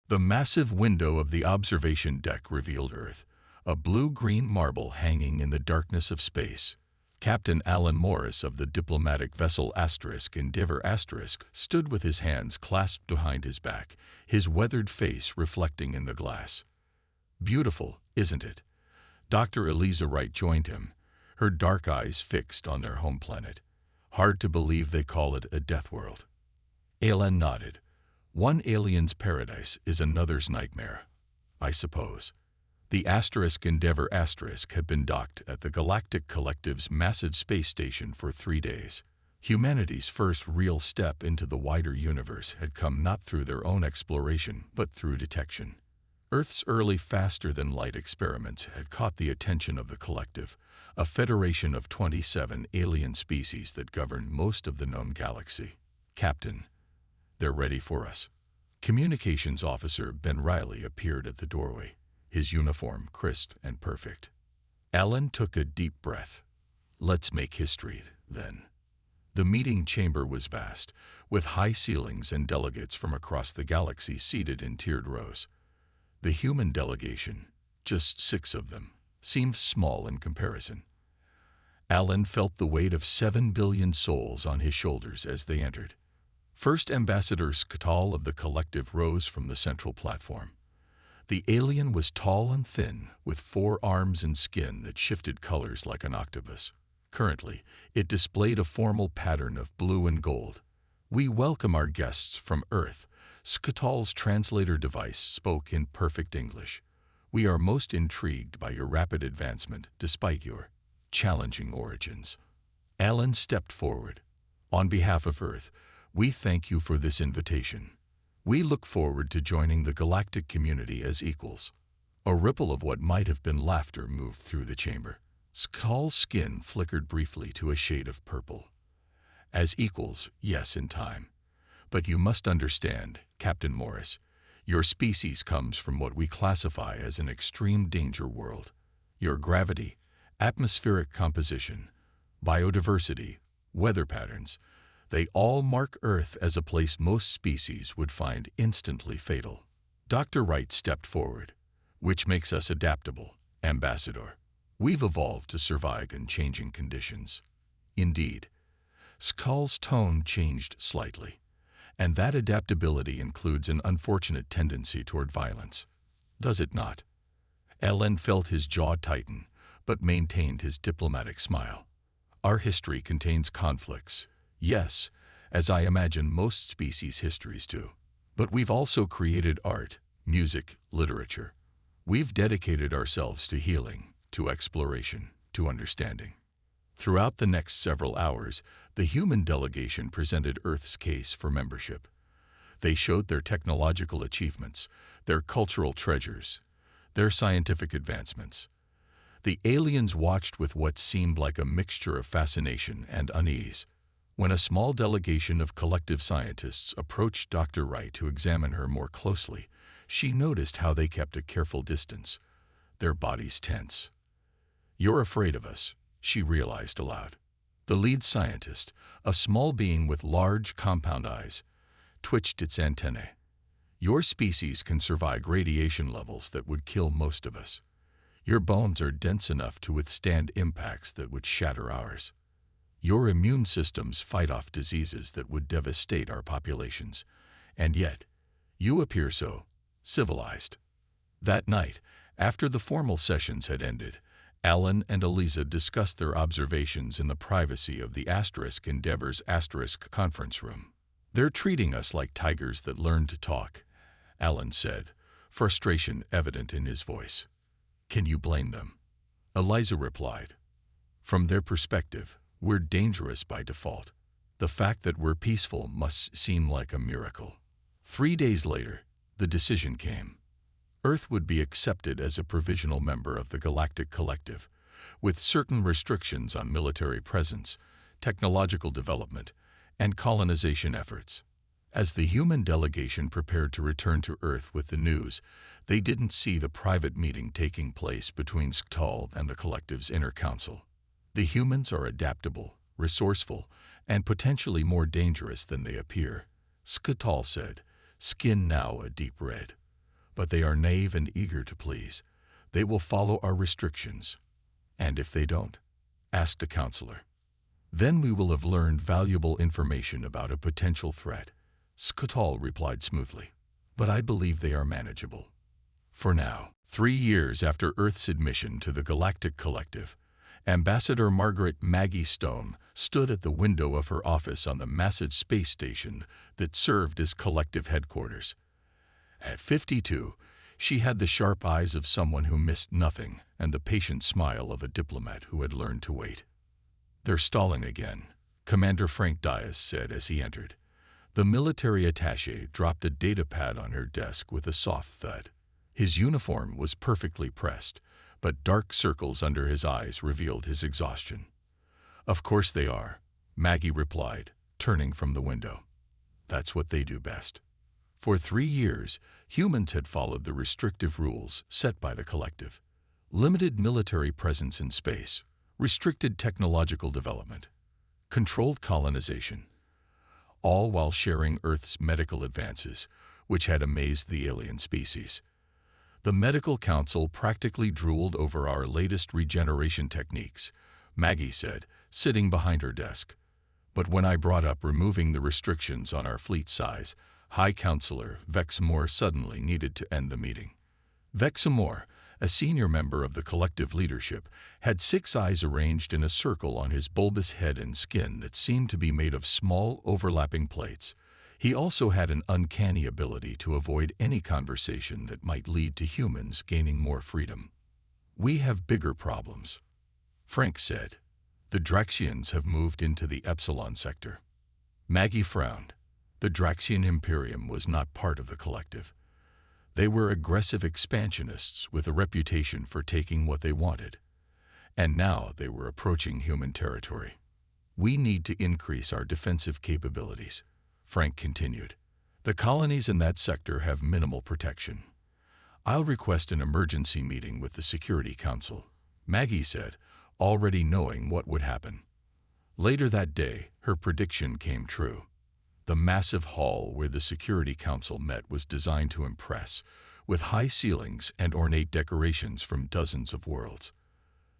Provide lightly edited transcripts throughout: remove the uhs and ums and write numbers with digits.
The massive window of the observation deck revealed Earth, a blue-green marble hanging in the darkness of space. Captain Alan Morris of the diplomatic vessel Endeavour stood with his hands clasped behind his back, his weathered face reflecting in the glass. "Beautiful, isn't it?" Dr. Eliza Wright joined him, her dark eyes fixed on their home planet. "Hard to believe they call it a Deathworld." Alan nodded. "One alien's paradise is another's nightmare, I suppose." The Endeavour had been docked at the Galactic Collective's massive space station for 3 days. Humanity's first real step into the wider universe had come not through their own exploration, but through detection. Earth's early faster-than-light experiments had caught the attention of the Collective, a federation of 27 alien species that govern most of the known galaxy. "Captain, they're ready for us." Communications Officer Ben Riley appeared at the doorway, his uniform crisp and perfect. Alan took a deep breath. "Let's make history, then." The meeting chamber was vast, with high ceilings and delegates from across the galaxy seated in tiered rows. The human delegation, just 6 of them, seemed small in comparison. Alan felt the weight of 7 billion souls on his shoulders as they entered. First Ambassador Skatal of the Collective rose from the central platform. The alien was tall and thin, with 4 arms and skin that shifted colors like an octopus. Currently, it displayed a formal pattern of blue and gold. "We welcome our guests from Earth." Skatal's translator device spoke in perfect English. "We are most intrigued by your rapid advancement, despite your challenging origins." Alan stepped forward. "On behalf of Earth, we thank you for this invitation. We look forward to joining the galactic community as equals." A ripple of what might have been laughter moved through the chamber. Skatal's skin flickered briefly to a shade of purple. "As equals, yes, in time. But you must understand, Captain Morris, your species comes from what we classify as an extreme danger world. Your gravity, atmospheric composition, biodiversity, weather patterns, they all mark Earth as a place most species would find instantly fatal." Dr. Wright stepped forward. "Which makes us adaptable, Ambassador. We've evolved to survive in changing conditions." "Indeed." Skatal's tone changed slightly. "And that adaptability includes an unfortunate tendency toward violence, does it not?" Alan felt his jaw tighten, but maintained his diplomatic smile. "Our history contains conflicts, yes, as I imagine most species' histories do. But we've also created art, music, literature. We've dedicated ourselves to healing, to exploration, to understanding." Throughout the next several hours, the human delegation presented Earth's case for membership. They showed their technological achievements, their cultural treasures, their scientific advancements. The aliens watched with what seemed like a mixture of fascination and unease. When a small delegation of collective scientists approached Dr. Wright to examine her more closely, she noticed how they kept a careful distance, their bodies tense. "You're afraid of us," she realized aloud. The lead scientist, a small being with large, compound eyes, twitched its antennae. "Your species can survive radiation levels that would kill most of us. Your bones are dense enough to withstand impacts that would shatter ours. Your immune systems fight off diseases that would devastate our populations. And yet, you appear so civilized." That night, after the formal sessions had ended, Alan and Eliza discussed their observations in the privacy of the Endeavor's conference room. "They're treating us like tigers that learn to talk," Alan said, frustration evident in his voice. "Can you blame them?" Eliza replied, "From their perspective, we're dangerous by default. The fact that we're peaceful must seem like a miracle." 3 days later, the decision came. Earth would be accepted as a provisional member of the Galactic Collective, with certain restrictions on military presence, technological development, and colonization efforts. As the human delegation prepared to return to Earth with the news, they didn't see the private meeting taking place between Skatal and the Collective's inner council. "The humans are adaptable, resourceful, and potentially more dangerous than they appear," Skatal said, skin now a deep red. but they are naive and eager to please. They will follow our restrictions. And if they don't? Asked a counselor. Then we will have learned valuable information about a potential threat. Skotal replied smoothly. But I believe they are manageable. For now, 3 years after Earth's admission to the Galactic Collective, Ambassador Margaret Maggie Stone stood at the window of her office on the massive space station that served as collective headquarters. At 52, she had the sharp eyes of someone who missed nothing and the patient smile of a diplomat who had learned to wait. "They're stalling again," Commander Frank Dias said as he entered. The military attaché dropped a data pad on her desk with a soft thud. His uniform was perfectly pressed, but dark circles under his eyes revealed his exhaustion. "Of course they are," Maggie replied, turning from the window. "That's what they do best." For 3 years, humans had followed the restrictive rules set by the collective. Limited military presence in space, restricted technological development, controlled colonization, all while sharing Earth's medical advances, which had amazed the alien species. The Medical Council practically drooled over our latest regeneration techniques, Maggie said, sitting behind her desk. But when I brought up removing the restrictions on our fleet size, High Counselor Vexamore suddenly needed to end the meeting. Vexamore, a senior member of the collective leadership, had 6 eyes arranged in a circle on his bulbous head and skin that seemed to be made of small, overlapping plates. He also had an uncanny ability to avoid any conversation that might lead to humans gaining more freedom. "We have bigger problems," Frank said. "The Draxians have moved into the Epsilon sector." Maggie frowned. The Draxian Imperium was not part of the collective. They were aggressive expansionists with a reputation for taking what they wanted. And now they were approaching human territory. "We need to increase our defensive capabilities," Frank continued. "The colonies in that sector have minimal protection. I'll request an emergency meeting with the Security Council," Maggie said, already knowing what would happen. Later that day, her prediction came true. The massive hall where the Security Council met was designed to impress, with high ceilings and ornate decorations from dozens of worlds.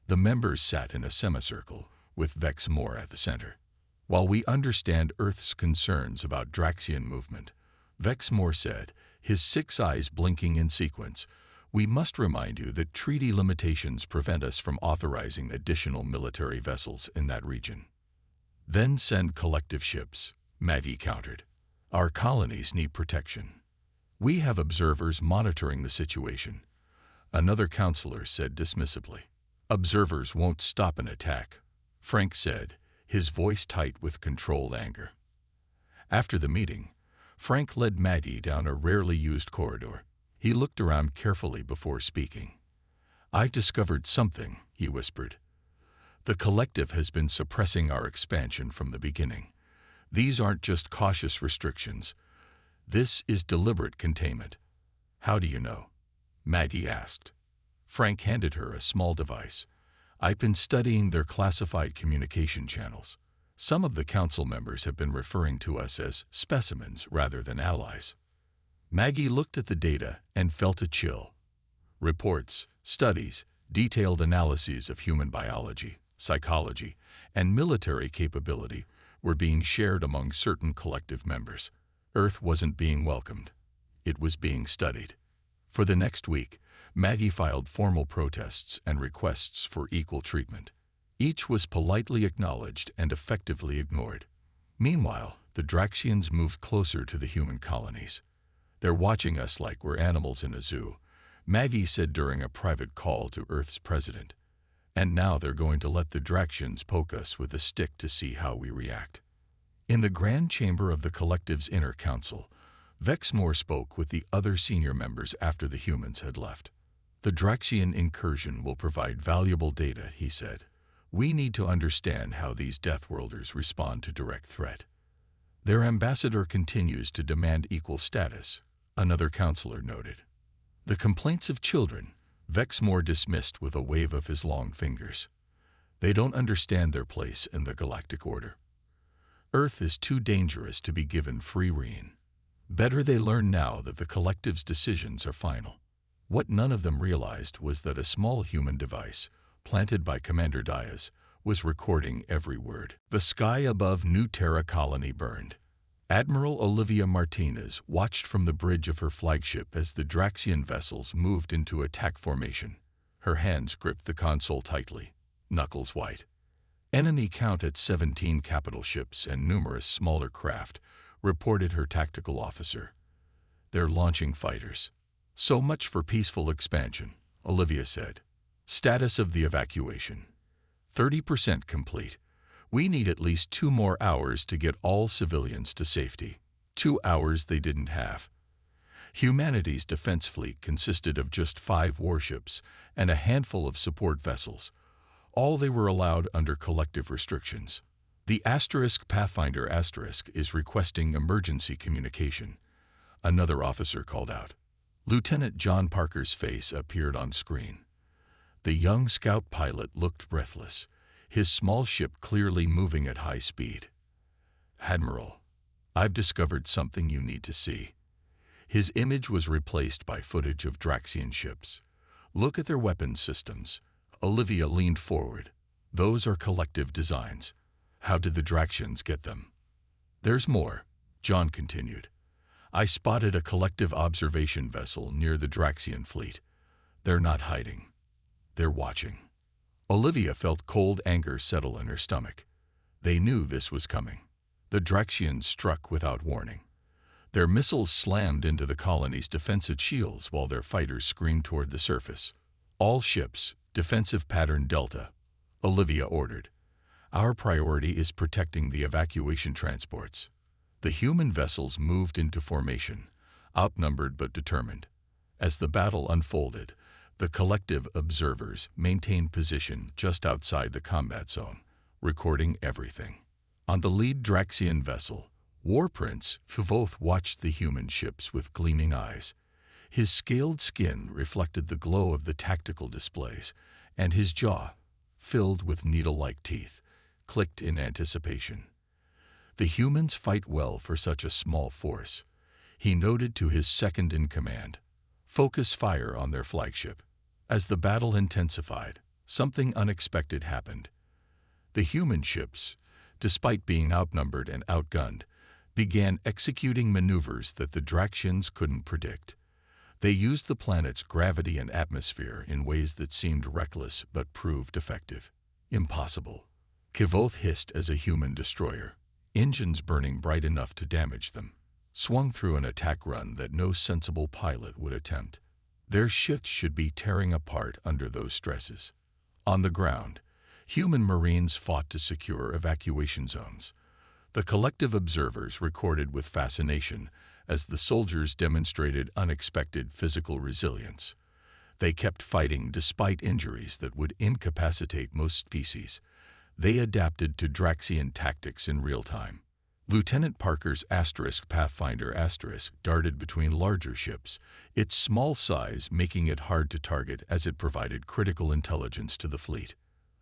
The members sat in a semicircle, with Vexamore at the center. "While we understand Earth's concerns about Draxian movement," Vexamore said, his 6 eyes blinking in sequence, "we must remind you that treaty limitations prevent us from authorizing additional military vessels in that region." "Then send collective ships," Maggie countered. "Our colonies need protection. We have observers monitoring the situation," another counselor said dismissively. "Observers won't stop an attack," Frank said, his voice tight with controlled anger. After the meeting, Frank led Maggie down a rarely used corridor. He looked around carefully before speaking. "I've discovered something," he whispered. "The collective has been suppressing our expansion from the beginning. These aren't just cautious restrictions. This is deliberate containment." "How do you know?" Maggie asked. Frank handed her a small device. "I've been studying their classified communication channels. Some of the council members have been referring to us as specimens rather than allies." Maggie looked at the data and felt a chill. Reports, studies, detailed analyses of human biology, psychology, and military capability were being shared among certain collective members. Earth wasn't being welcomed. It was being studied. For the next week, Maggie filed formal protests and requests for equal treatment. Each was politely acknowledged and effectively ignored. Meanwhile, the Draxians moved closer to the human colonies. "They're watching us like we're animals in a zoo," Maggie said during a private call to Earth's president. "And now they're going to let the Draxians poke us with a stick to see how we react." In the grand chamber of the collective's inner council, Vexamore spoke with the other senior members after the humans had left. "The Draxian incursion will provide valuable data," he said. "We need to understand how these Deathworlders respond to direct threat." "Their ambassador continues to demand equal status," another counselor noted. "The complaints of children," Vexamore dismissed with a wave of his long fingers. "They don't understand their place in the galactic order. Earth is too dangerous to be given free rein." Better they learn now that the collective's decisions are final. What none of them realized was that a small human device, planted by Commander Diaz, was recording every word. The sky above New Terra colony burned. Admiral Olivia Martinez watched from the bridge of her flagship as the Draxian vessels moved into attack formation. Her hands gripped the console tightly, knuckles white. Enemy count at 17 capital ships and numerous smaller craft, reported her tactical officer. They're launching fighters. So much for peaceful expansion, Olivia said. Status of the evacuation: 30% complete. We need at least 2 more hours to get all civilians to safety. 2 hours they didn't have. Humanity's defense fleet consisted of just 5 warships and a handful of support vessels. All they were allowed under collective restrictions. The Pathfinder is requesting emergency communication, another officer called out. Lieutenant John Parker's face appeared on screen. The young scout pilot looked breathless, his small ship clearly moving at high speed. Admiral, I've discovered something you need to see. His image was replaced by footage of Draxian ships. Look at their weapons systems. Olivia leaned forward. Those are collective designs. How did the Draxians get them? There's more, John continued. I spotted a collective observation vessel near the Draxian fleet. They're not hiding. They're watching. Olivia felt cold anger settle in her stomach. They knew this was coming. The Draxians struck without warning. Their missiles slammed into the colony's defensive shields while their fighters screamed toward the surface. All ships, defensive pattern Delta, Olivia ordered. Our priority is protecting the evacuation transports. The human vessels moved into formation, outnumbered but determined. As the battle unfolded, the collective observers maintained position just outside the combat zone, recording everything. On the lead Draxian vessel, War Prince Kvoth watched the human ships with gleaming eyes. His scaled skin reflected the glow of the tactical displays, and his jaw, filled with needle-like teeth, clicked in anticipation. The humans fight well for such a small force. He noted to his second-in-command, focus fire on their flagship. As the battle intensified, something unexpected happened. The human ships, despite being outnumbered and outgunned, began executing maneuvers that the Draxians couldn't predict. They used the planet's gravity and atmosphere in ways that seemed reckless but proved effective. Impossible, Kvoth hissed as a human destroyer, engines burning bright enough to damage them, swung through an attack run that no sensible pilot would attempt. Their ships should be tearing apart under those stresses. On the ground, human Marines fought to secure evacuation zones. The collective observers recorded with fascination as the soldiers demonstrated unexpected physical resilience. They kept fighting despite injuries that would incapacitate most species. They adapted to Draxian tactics in real time. Lieutenant Parker's Pathfinder darted between larger ships, its small size making it hard to target as it provided critical intelligence to the fleet.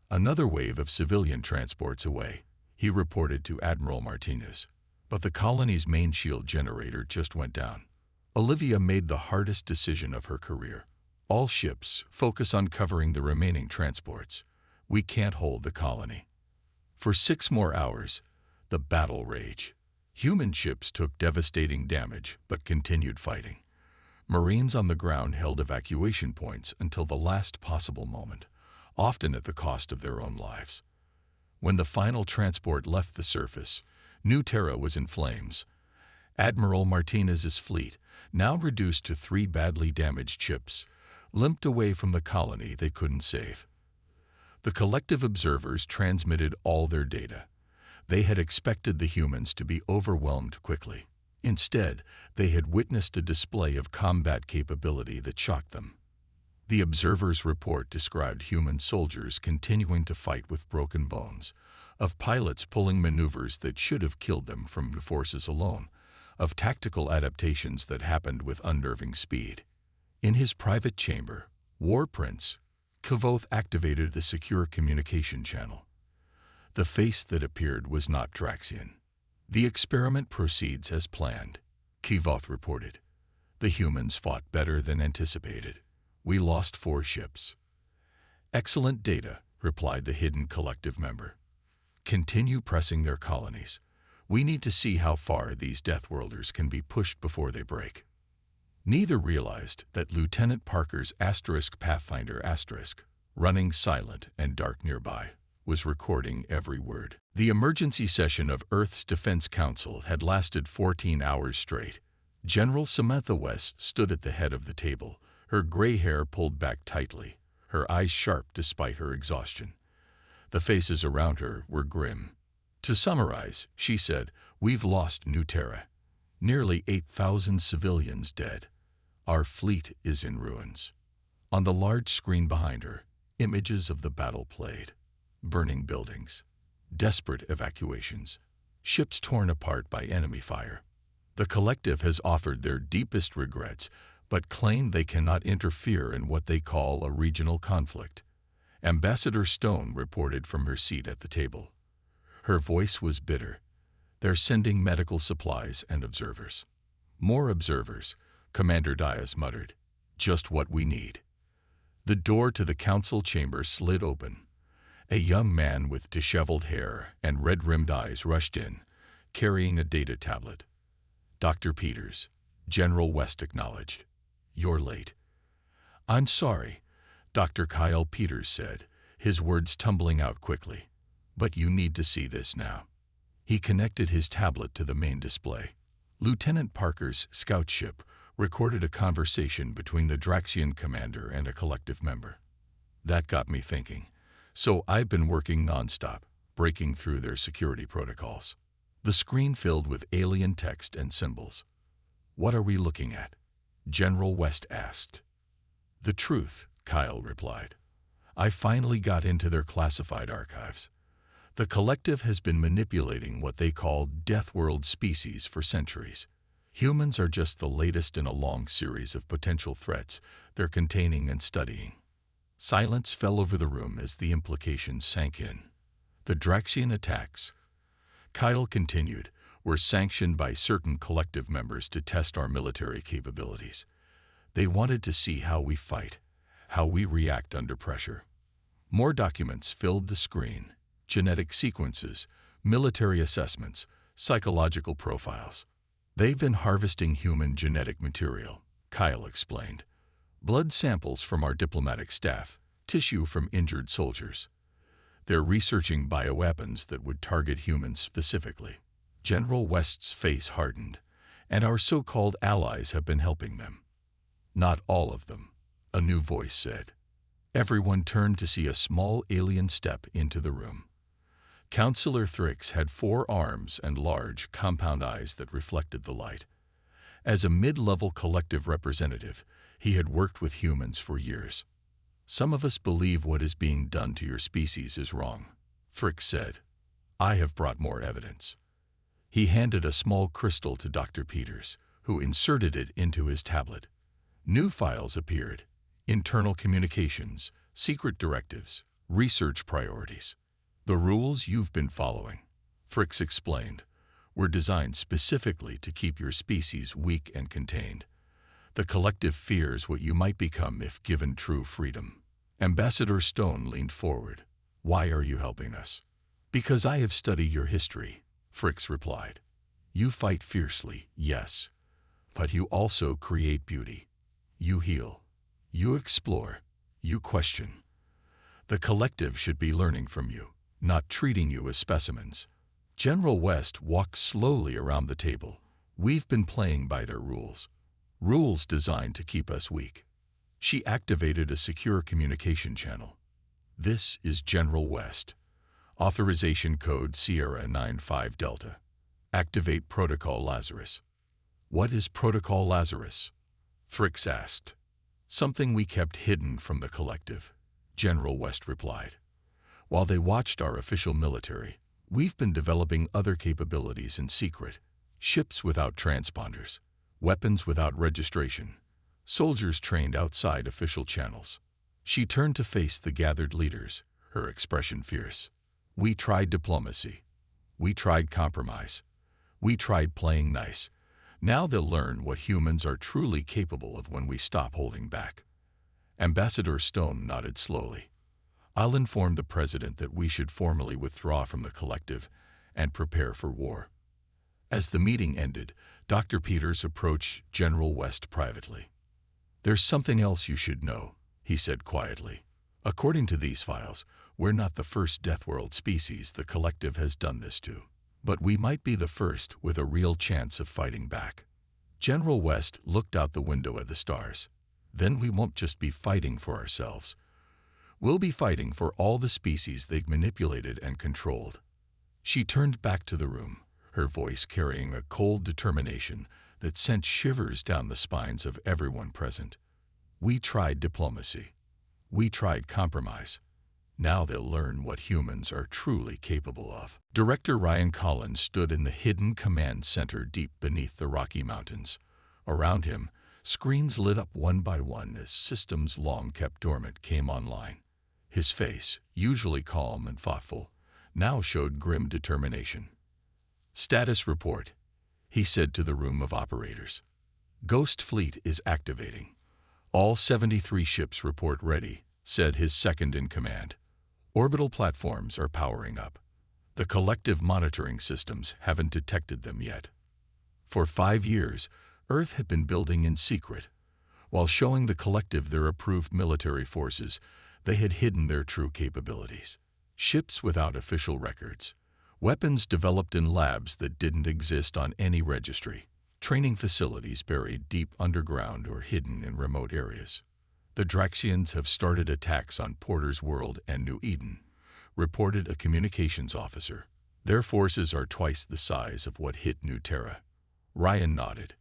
Another wave of civilian transports away, he reported to Admiral Martinez. But the colony's main shield generator just went down. Olivia made the hardest decision of her career. All ships focus on covering the remaining transports. We can't hold the colony. For 6 more hours, the battle raged. Human ships took devastating damage but continued fighting. Marines on the ground held evacuation points until the last possible moment, often at the cost of their own lives. When the final transport left the surface, New Terra was in flames. Admiral Martinez's fleet, now reduced to 3 badly damaged ships, limped away from the colony they couldn't save. The collective observers transmitted all their data. They had expected the humans to be overwhelmed quickly. Instead, they had witnessed a display of combat capability that shocked them. The observers' report described human soldiers continuing to fight with broken bones, of pilots pulling maneuvers that should have killed them from the forces alone, of tactical adaptations that happened with unnerving speed. In his private chamber, War Prince Kvoth activated the secure communication channel. The face that appeared was not Draxian. The experiment proceeds as planned. Kivoth reported. The humans fought better than anticipated. We lost 4 ships. Excellent data, replied the hidden collective member. Continue pressing their colonies. We need to see how far these Deathworlders can be pushed before they break. Neither realized that Lieutenant Parker's Pathfinder running silent and dark nearby, was recording every word. The emergency session of Earth's Defense Council had lasted 14 hours straight. General Samantha West stood at the head of the table, her gray hair pulled back tightly, her eyes sharp despite her exhaustion. The faces around her were grim. To summarize, she said, we've lost New Terra. Nearly 8,000 civilians dead. Our fleet is in ruins. On the large screen behind her, images of the battle played. Burning buildings, desperate evacuations, ships torn apart by enemy fire. The collective has offered their deepest regrets, but claimed they cannot interfere in what they call a regional conflict. Ambassador Stone reported from her seat at the table. Her voice was bitter. They're sending medical supplies and observers. More observers, Commander Diaz muttered. Just what we need. The door to the council chamber slid open. A young man with disheveled hair and red-rimmed eyes rushed in, carrying a data tablet. Dr. Peters, General West acknowledged. You're late. I'm sorry, Dr. Kyle Peters said, his words tumbling out quickly. But you need to see this now. He connected his tablet to the main display. Lieutenant Parker's scout ship recorded a conversation between the Draxian commander and a collective member. That got me thinking. So I've been working nonstop, breaking through their security protocols. The screen filled with alien text and symbols. What are we looking at? General West asked. The truth, Kyle replied. I finally got into their classified archives. The collective has been manipulating what they call Deathworld species for centuries. Humans are just the latest in a long series of potential threats they're containing and studying. Silence fell over the room as the implications sank in. The Draxian attacks, Kyle continued, were sanctioned by certain collective members to test our military capabilities. They wanted to see how we fight, how we react under pressure. More documents filled the screen: genetic sequences, military assessments, psychological profiles. They've been harvesting human genetic material, Kyle explained. Blood samples from our diplomatic staff, tissue from injured soldiers. They're researching bioweapons that would target humans specifically. General West's face hardened, and our so-called allies have been helping them. Not all of them, a new voice said. Everyone turned to see a small alien step into the room. Counselor Thrix had 4 arms and large, compound eyes that reflected the light. As a mid-level collective representative, he had worked with humans for years. Some of us believe what is being done to your species is wrong, Thrix said. I have brought more evidence. He handed a small crystal to Dr. Peters, who inserted it into his tablet. New files appeared: internal communications, secret directives, research priorities. The rules you've been following, Thrix explained, were designed specifically to keep your species weak and contained. The collective fears what you might become if given true freedom. Ambassador Stone leaned forward. Why are you helping us? Because I have studied your history, Thrix replied. You fight fiercely, yes, but you also create beauty. You heal. You explore. You question. The collective should be learning from you, not treating you as specimens. General West walked slowly around the table. We've been playing by their rules. Rules designed to keep us weak. She activated a secure communication channel. This is General West. Authorization code Sierra 95 Delta. Activate Protocol Lazarus. What is Protocol Lazarus? Thrix asked. Something we kept hidden from the collective, General West replied. While they watched our official military, we've been developing other capabilities in secret. Ships without transponders, weapons without registration, soldiers trained outside official channels. She turned to face the gathered leaders, her expression fierce. We tried diplomacy. We tried compromise. We tried playing nice. Now they'll learn what humans are truly capable of when we stop holding back. Ambassador Stone nodded slowly. I'll inform the President that we should formally withdraw from the collective and prepare for war. As the meeting ended, Dr. Peters approached General West privately. There's something else you should know, he said quietly. According to these files, we're not the first Deathworld species the collective has done this to. But we might be the first with a real chance of fighting back. General West looked out the window at the stars. Then we won't just be fighting for ourselves. We'll be fighting for all the species they've manipulated and controlled. She turned back to the room, her voice carrying a cold determination that sent shivers down the spines of everyone present. We tried diplomacy. We tried compromise. Now they'll learn what humans are truly capable of. Director Ryan Collins stood in the hidden command center deep beneath the Rocky Mountains. Around him, screens lit up one by one as systems long kept dormant came online. His face, usually calm and thoughtful, now showed grim determination. Status report, he said to the room of operators. Ghost Fleet is activating. All 73 ships report ready, said his second-in-command. Orbital platforms are powering up. The collective monitoring systems haven't detected them yet. For 5 years, Earth had been building in secret. While showing the collective their approved military forces, they had hidden their true capabilities. Ships without official records. Weapons developed in labs that didn't exist on any registry. Training facilities buried deep underground or hidden in remote areas. The Draxians have started attacks on Porter's World and New Eden, reported a communications officer. Their forces are twice the size of what hit New Terra. Ryan nodded.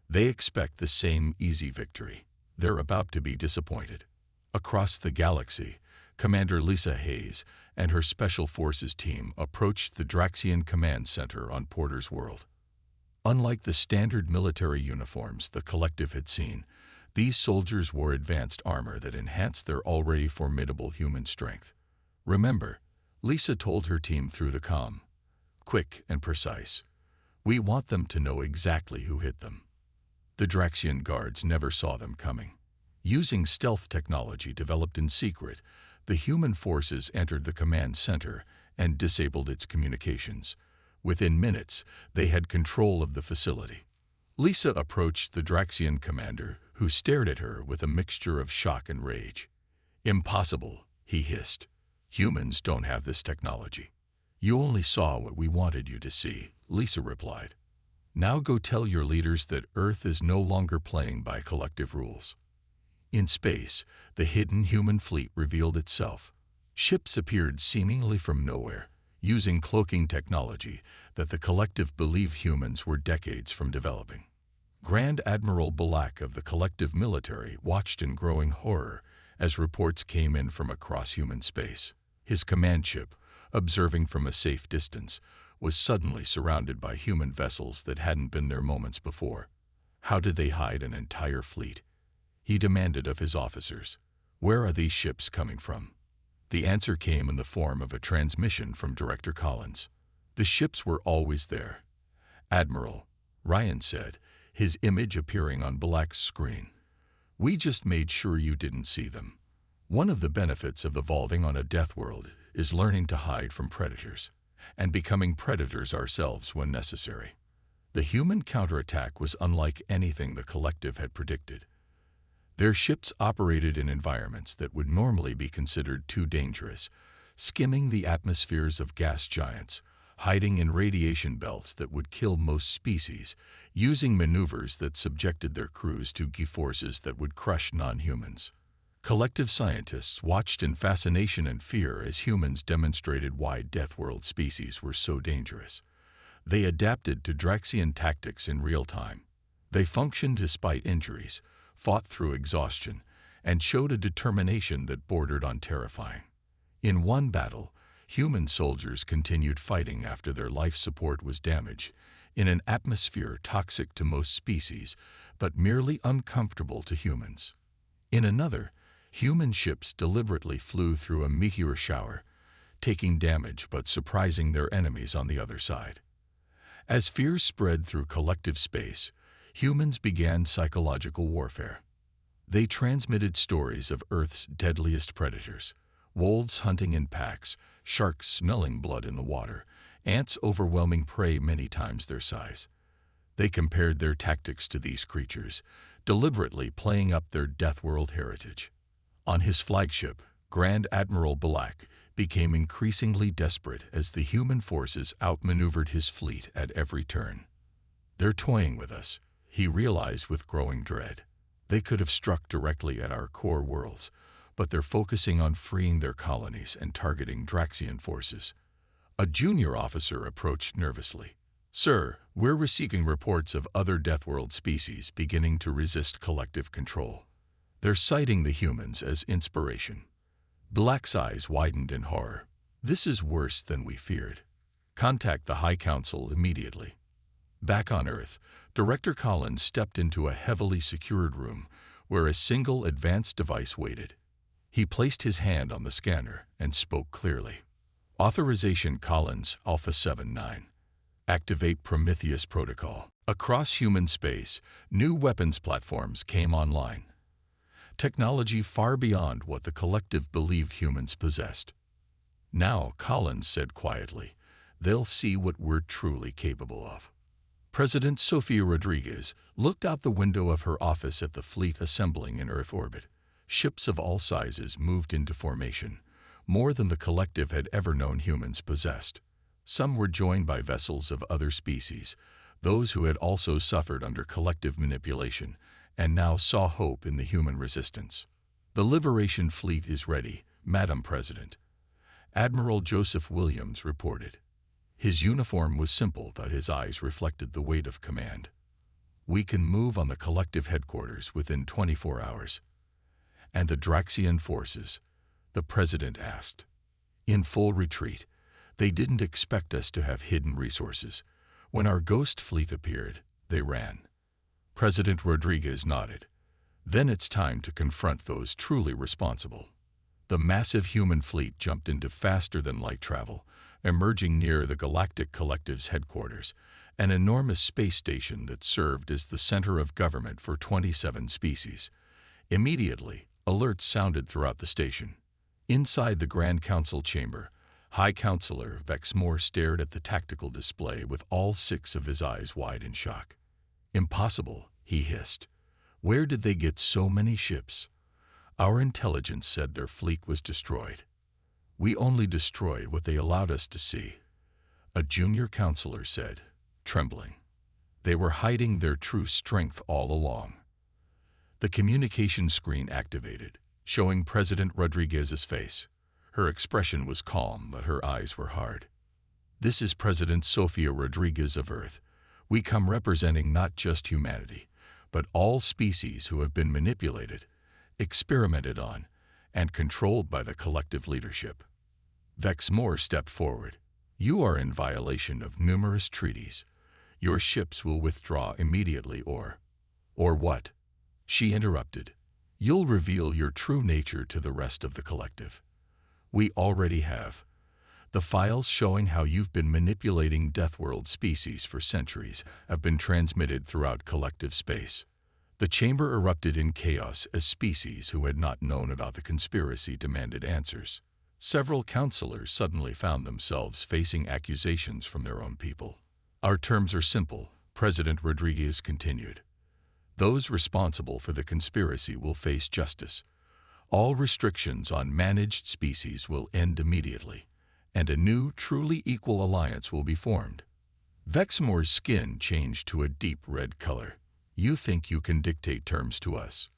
They expect the same easy victory. They're about to be disappointed. Across the galaxy, Commander Lisa Hayes and her Special Forces team approached the Draxian Command Center on Porter's World. Unlike the standard military uniforms the collective had seen, these soldiers wore advanced armor that enhanced their already formidable human strength. Remember, Lisa told her team through the comm. Quick and precise. We want them to know exactly who hit them. The Draxian guards never saw them coming. Using stealth technology developed in secret, the human forces entered the command center and disabled its communications. Within minutes, they had control of the facility. Lisa approached the Draxian commander, who stared at her with a mixture of shock and rage. Impossible, he hissed. Humans don't have this technology. You only saw what we wanted you to see, Lisa replied. Now go tell your leaders that Earth is no longer playing by collective rules. In space, the hidden human fleet revealed itself. Ships appeared seemingly from nowhere, using cloaking technology that the collective believed humans were decades from developing. Grand Admiral Balak of the collective military watched in growing horror as reports came in from across human space. His command ship, observing from a safe distance, was suddenly surrounded by human vessels that hadn't been there moments before. How did they hide an entire fleet? He demanded of his officers. Where are these ships coming from? The answer came in the form of a transmission from Director Collins. The ships were always there. Admiral, Ryan said, his image appearing on Balak's screen. We just made sure you didn't see them. One of the benefits of evolving on a Deathworld is learning to hide from predators, and becoming predators ourselves when necessary. The human counterattack was unlike anything the collective had predicted. Their ships operated in environments that would normally be considered too dangerous, skimming the atmospheres of gas giants, hiding in radiation belts that would kill most species, using maneuvers that subjected their crews to G-forces that would crush non-humans. Collective scientists watched in fascination and fear as humans demonstrated why Deathworld species were so dangerous. They adapted to Draxian tactics in real time. They functioned despite injuries, fought through exhaustion, and showed a determination that bordered on terrifying. In one battle, human soldiers continued fighting after their life support was damaged, in an atmosphere toxic to most species, but merely uncomfortable to humans. In another, human ships deliberately flew through a meteor shower, taking damage but surprising their enemies on the other side. As fear spread through collective space, Humans began psychological warfare. They transmitted stories of Earth's deadliest predators, wolves hunting in packs, sharks smelling blood in the water, ants overwhelming prey many times their size. They compared their tactics to these creatures, deliberately playing up their Deathworld heritage. On his flagship, Grand Admiral Balak became increasingly desperate as the human forces outmaneuvered his fleet at every turn. "They're toying with us," he realized with growing dread. "They could have struck directly at our core worlds, but they're focusing on freeing their colonies and targeting Draxian forces." A junior officer approached nervously. "Sir, we're receiving reports of other Deathworld species beginning to resist collective control. They're citing the humans as inspiration." Balak's eyes widened in horror. "This is worse than we feared. Contact the High Council immediately." Back on Earth, Director Collins stepped into a heavily secured room where a single advanced device waited. He placed his hand on the scanner and spoke clearly. "Authorization Collins, Alpha 7-9. Activate Prometheus Protocol." Across human space, new weapons platforms came online. Technology far beyond what the collective believed humans possessed. "Now," Collins said quietly, "they'll see what we're truly capable of." President Sofia Rodriguez looked out the window of her office at the fleet assembling in Earth orbit. Ships of all sizes moved into formation, more than the collective had ever known humans possessed. Some were joined by vessels of other species, those who had also suffered under collective manipulation and now saw hope in the human resistance. "The Liberation Fleet is ready, Madam President," Admiral Joseph Williams reported. His uniform was simple, but his eyes reflected the weight of command. "We can move on the collective headquarters within 24 hours. "And the Draxian forces?" the President asked. "In full retreat. They didn't expect us to have hidden resources. When our ghost fleet appeared, they ran." President Rodriguez nodded. "Then it's time to confront those truly responsible." The massive human fleet jumped into faster-than-light travel, emerging near the Galactic Collective's headquarters, an enormous space station that served as the center of government for 27 species. Immediately, alerts sounded throughout the station. Inside the Grand Council chamber, High Counselor Vexmore stared at the tactical display with all 6 of his eyes wide in shock. "Impossible," he hissed. "Where did they get so many ships?" "Our intelligence said their fleet was destroyed. We only destroyed what they allowed us to see," a junior counselor said, trembling. "They were hiding their true strength all along." The communication screen activated, showing President Rodriguez's face. Her expression was calm, but her eyes were hard. "This is President Sofia Rodriguez of Earth. We come representing not just humanity, but all species who have been manipulated, experimented on, and controlled by the collective leadership." Vexmore stepped forward. "You are in violation of numerous treaties. Your ships will withdraw immediately or what?" She interrupted. "You'll reveal your true nature to the rest of the collective. We already have. The files showing how you've been manipulating Deathworld species for centuries have been transmitted throughout collective space." The chamber erupted in chaos as species who had not known about the conspiracy demanded answers. Several counselors suddenly found themselves facing accusations from their own people. "Our terms are simple," President Rodriguez continued. "Those responsible for the conspiracy will face justice. All restrictions on managed species will end immediately, and a new, truly equal alliance will be formed." Vexmore's skin changed to a deep red color. "You think you can dictate terms to us?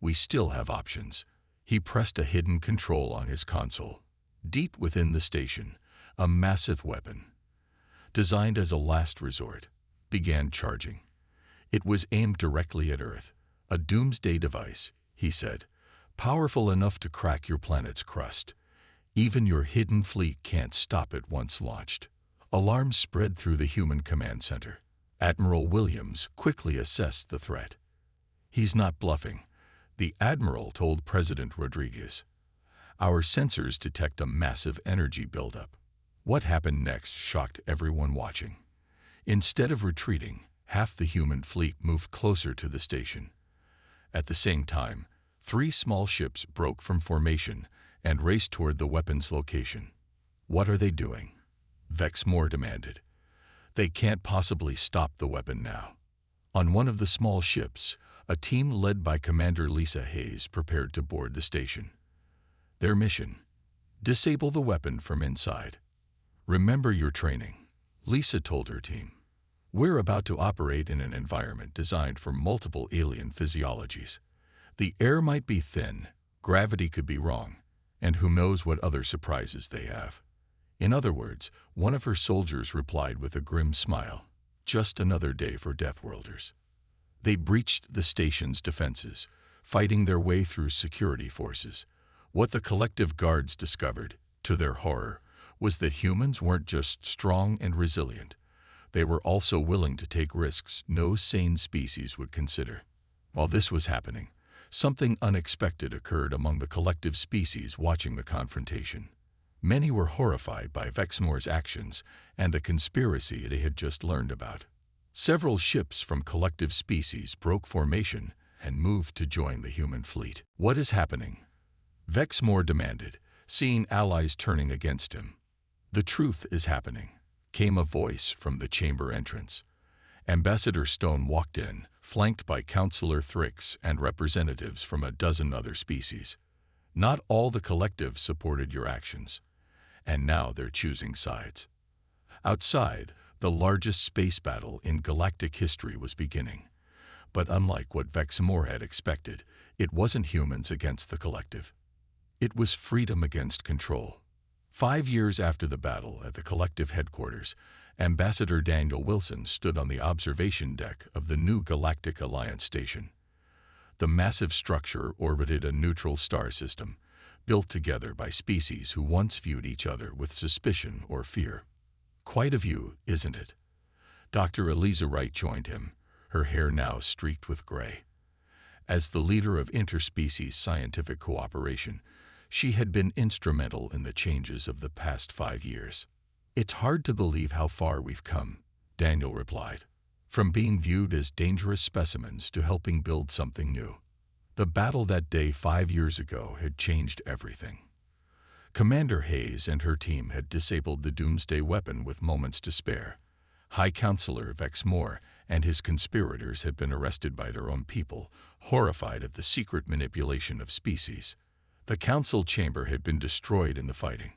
We still have options." He pressed a hidden control on his console. Deep within the station, a massive weapon, designed as a last resort, began charging. It was aimed directly at Earth. "A doomsday device," he said, "powerful enough to crack your planet's crust. Even your hidden fleet can't stop it once launched." Alarms spread through the human command center. Admiral Williams quickly assessed the threat. "He's not bluffing," the Admiral told President Rodriguez. "Our sensors detect a massive energy buildup." What happened next shocked everyone watching. Instead of retreating, half the human fleet moved closer to the station. At the same time, 3 small ships broke from formation and raced toward the weapon's location. "What are they doing?" Vexmore demanded. "They can't possibly stop the weapon now." On one of the small ships, a team led by Commander Lisa Hayes prepared to board the station. Their mission: disable the weapon from inside. "Remember your training," Lisa told her team. "We're about to operate in an environment designed for multiple alien physiologies. The air might be thin, gravity could be wrong, and who knows what other surprises they have." In other words, one of her soldiers replied with a grim smile, "Just another day for Deathworlders." They breached the station's defenses, fighting their way through security forces. What the collective guards discovered, to their horror, was that humans weren't just strong and resilient. They were also willing to take risks no sane species would consider. While this was happening, something unexpected occurred among the collective species watching the confrontation. Many were horrified by Vexmore's actions and the conspiracy they had just learned about. Several ships from collective species broke formation and moved to join the human fleet. "What is happening?" Vexmore demanded, seeing allies turning against him. "The truth is happening," came a voice from the chamber entrance. Ambassador Stone walked in, flanked by Counselor Thrix and representatives from a dozen other species. "Not all the collective supported your actions, and now they're choosing sides." Outside, the largest space battle in galactic history was beginning. But unlike what Vexmore had expected, it wasn't humans against the collective. It was freedom against control. 5 years after the battle at the collective headquarters, Ambassador Daniel Wilson stood on the observation deck of the new Galactic Alliance station. The massive structure orbited a neutral star system, built together by species who once viewed each other with suspicion or fear. "Quite a view, isn't it?" Dr. Eliza Wright joined him, her hair now streaked with gray. As the leader of interspecies scientific cooperation, she had been instrumental in the changes of the past 5 years. "It's hard to believe how far we've come," Daniel replied. "From being viewed as dangerous specimens to helping build something new." The battle that day 5 years ago had changed everything. Commander Hayes and her team had disabled the Doomsday weapon with moments to spare. High Counselor Vexmore and his conspirators had been arrested by their own people, horrified at the secret manipulation of species. The council chamber had been destroyed in the fighting.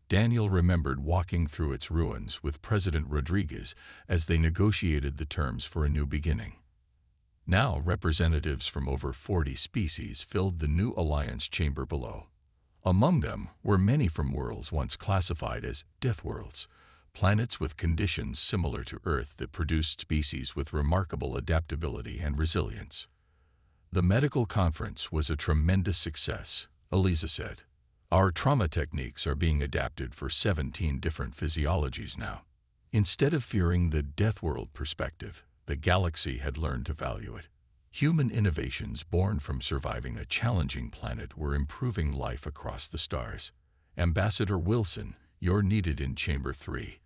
Daniel remembered walking through its ruins with President Rodriguez as they negotiated the terms for a new beginning. Now representatives from over 40 species filled the new alliance chamber below. Among them were many from worlds once classified as Deathworlds, planets with conditions similar to Earth that produced species with remarkable adaptability and resilience. "The medical conference was a tremendous success," Eliza said. "Our trauma techniques are being adapted for 17 different physiologies now." Instead of fearing the Deathworld perspective, the galaxy had learned to value it. Human innovations born from surviving a challenging planet were improving life across the stars. "Ambassador Wilson, you're needed in Chamber 3.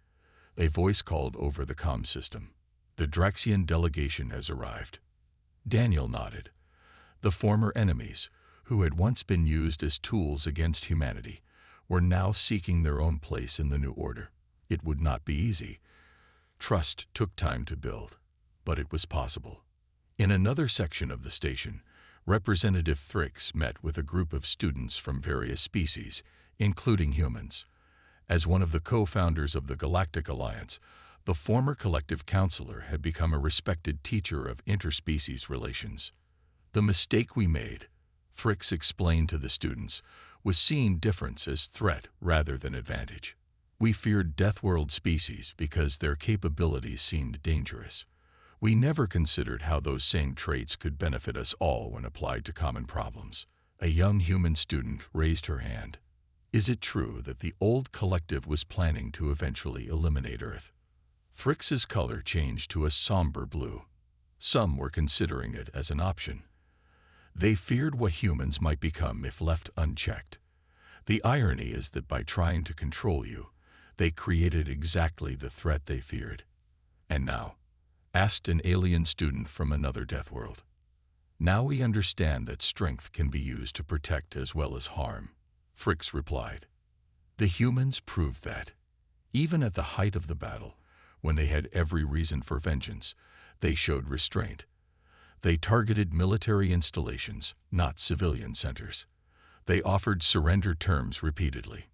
A voice called over the comm system. "The Draxian delegation has arrived." Daniel nodded. The former enemies, who had once been used as tools against humanity, were now seeking their own place in the new order. It would not be easy. Trust took time to build, but it was possible. In another section of the station, Representative Thrix met with a group of students from various species, including humans. As one of the co-founders of the Galactic Alliance, the former collective counselor had become a respected teacher of interspecies relations. "The mistake we made," Thrix explained to the students, "was seeing difference as threat rather than advantage. We feared Deathworld species because their capabilities seemed dangerous. We never considered how those same traits could benefit us all when applied to common problems." A young human student raised her hand. "Is it true that the old collective was planning to eventually eliminate Earth?" Thrix's color changed to a somber blue. Some were considering it as an option. They feared what humans might become if left unchecked. The irony is that by trying to control you, they created exactly the threat they feared. And now, asked an alien student from another Deathworld. Now we understand that strength can be used to protect as well as harm, Fricks replied. The humans proved that. Even at the height of the battle, when they had every reason for vengeance, they showed restraint. They targeted military installations, not civilian centers. They offered surrender terms repeatedly.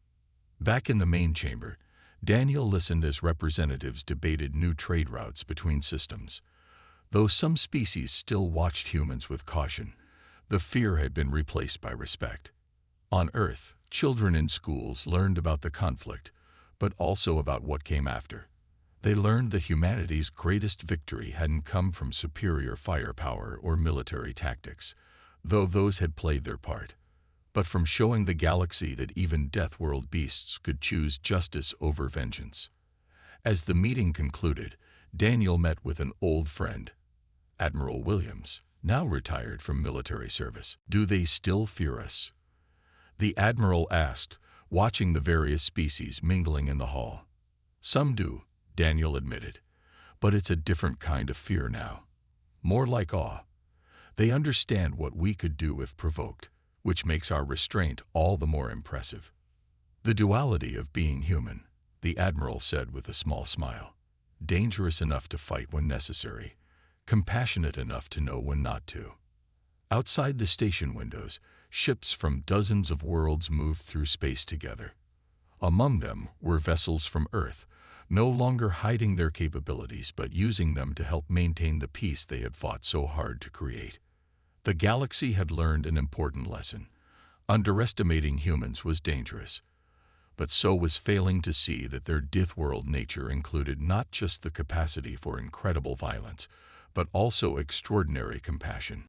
Back in the main chamber, Daniel listened as representatives debated new trade routes between systems. Though some species still watched humans with caution, the fear had been replaced by respect. On Earth, children in schools learned about the conflict, but also about what came after. They learned that humanity's greatest victory hadn't come from superior firepower or military tactics, though those had played their part, but from showing the galaxy that even Deathworld beasts could choose justice over vengeance. As the meeting concluded, Daniel met with an old friend, Admiral Williams, now retired from military service. Do they still fear us? The Admiral asked, watching the various species mingling in the hall. Some do, Daniel admitted, but it's a different kind of fear now. More like awe. They understand what we could do if provoked, which makes our restraint all the more impressive. The duality of being human, the Admiral said with a small smile. Dangerous enough to fight when necessary, compassionate enough to know when not to. Outside the station windows, ships from dozens of worlds moved through space together. Among them were vessels from Earth, no longer hiding their capabilities but using them to help maintain the peace they had fought so hard to create. The galaxy had learned an important lesson. Underestimating humans was dangerous, but so was failing to see that their Deathworld nature included not just the capacity for incredible violence, but also extraordinary compassion.